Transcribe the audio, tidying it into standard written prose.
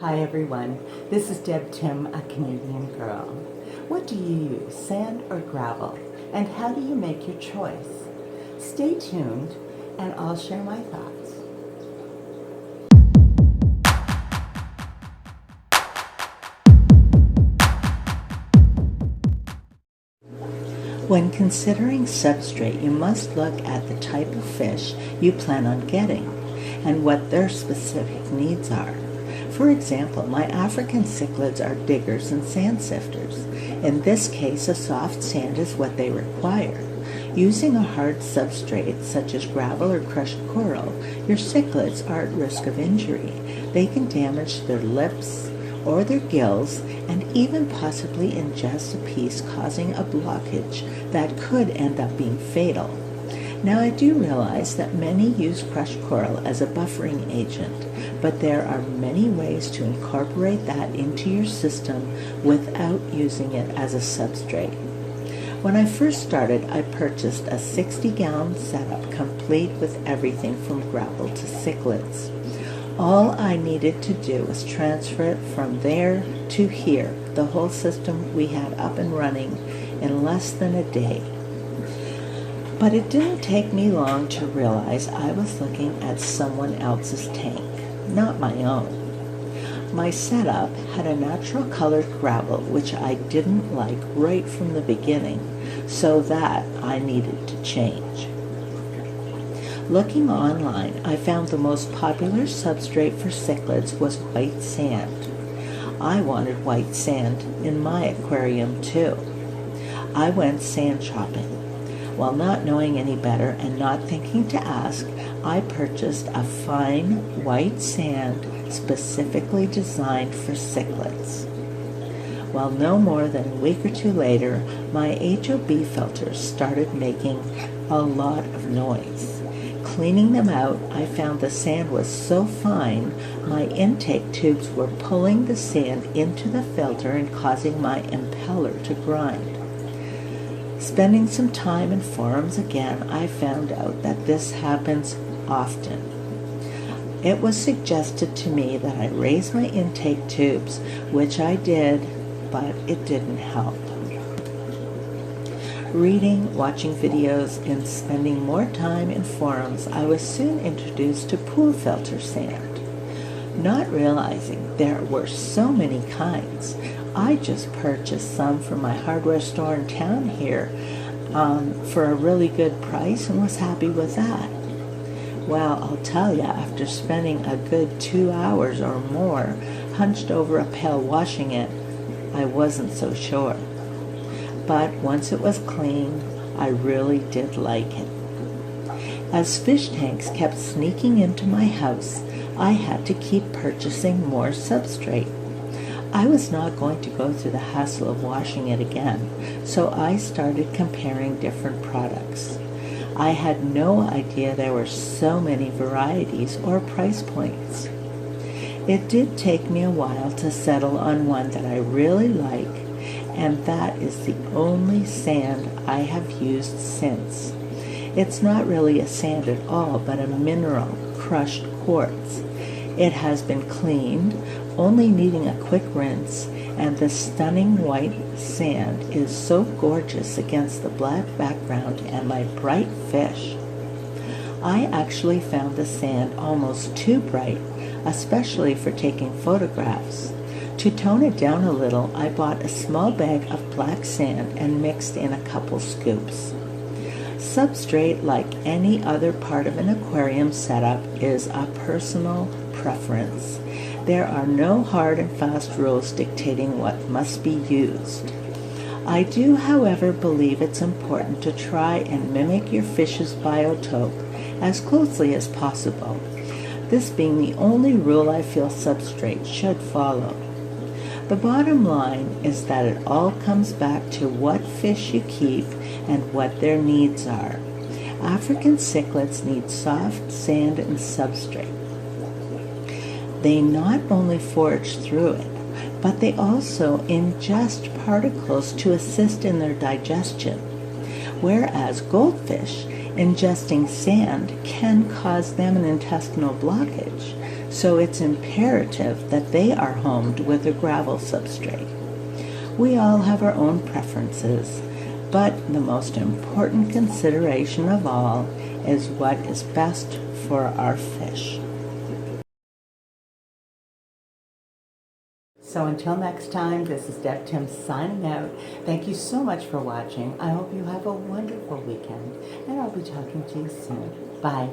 Hi everyone, this is Deb Tim, a Canadian girl. What do you use, sand or gravel? And how do you make your choice? Stay tuned and I'll share my thoughts. When considering substrate, you must look at the type of fish you plan on getting and what their specific needs are. For example, my African cichlids are diggers and sand sifters. In this case, a soft sand is what they require. Using a hard substrate, such as gravel or crushed coral, your cichlids are at risk of injury. They can damage their lips or their gills and even possibly ingest a piece, causing a blockage that could end up being fatal. Now, I do realize that many use crushed coral as a buffering agent, but there are many ways to incorporate that into your system without using it as a substrate. When I first started, I purchased a 60-gallon setup complete with everything from gravel to cichlids. All I needed to do was transfer it from there to here. The whole system we had up and running in less than a day. But it didn't take me long to realize I was looking at someone else's tank, not my own. My setup had a natural colored gravel, which I didn't like right from the beginning, so that I needed to change. Looking online, I found the most popular substrate for cichlids was white sand. I wanted white sand in my aquarium too. I went sand shopping. While not knowing any better and not thinking to ask, I purchased a fine white sand specifically designed for cichlids. Well, no more than a week or two later, my HOB filters started making a lot of noise. Cleaning them out, I found the sand was so fine, my intake tubes were pulling the sand into the filter and causing my impeller to grind. Spending some time in forums again, I found out that this happens often. It was suggested to me that I raise my intake tubes, which I did, but it didn't help. Reading, watching videos, and spending more time in forums, I was soon introduced to pool filter sand. Not realizing there were so many kinds, I just purchased some from my hardware store in town here for a really good price and was happy with that. Well, I'll tell you, after spending a good 2 hours or more hunched over a pail washing it, I wasn't so sure. But once it was clean, I really did like it. As fish tanks kept sneaking into my house, I had to keep purchasing more substrate. I was not going to go through the hassle of washing it again, so I started comparing different products. I had no idea there were so many varieties or price points. It did take me a while to settle on one that I really like, and that is the only sand I have used since. It's not really a sand at all, but a mineral crushed quartz. It has been cleaned, only needing a quick rinse, and the stunning white sand is so gorgeous against the black background and my bright fish. I actually found the sand almost too bright, especially for taking photographs. To tone it down a little, I bought a small bag of black sand and mixed in a couple scoops. Substrate, like any other part of an aquarium setup, is a personal preference. There are no hard and fast rules dictating what must be used. I do, however, believe it's important to try and mimic your fish's biotope as closely as possible, this being the only rule I feel substrate should follow. The bottom line is that it all comes back to what fish you keep and what their needs are. African cichlids need soft sand and substrate. They not only forage through it, but they also ingest particles to assist in their digestion, whereas goldfish ingesting sand can cause them an intestinal blockage. so it's imperative that they are homed with a gravel substrate. We all have our own preferences, but the most important consideration of all is what is best for our fish. So until next time, this is Deb Tim signing out. Thank you so much for watching. I hope you have a wonderful weekend, and I'll be talking to you soon. Bye.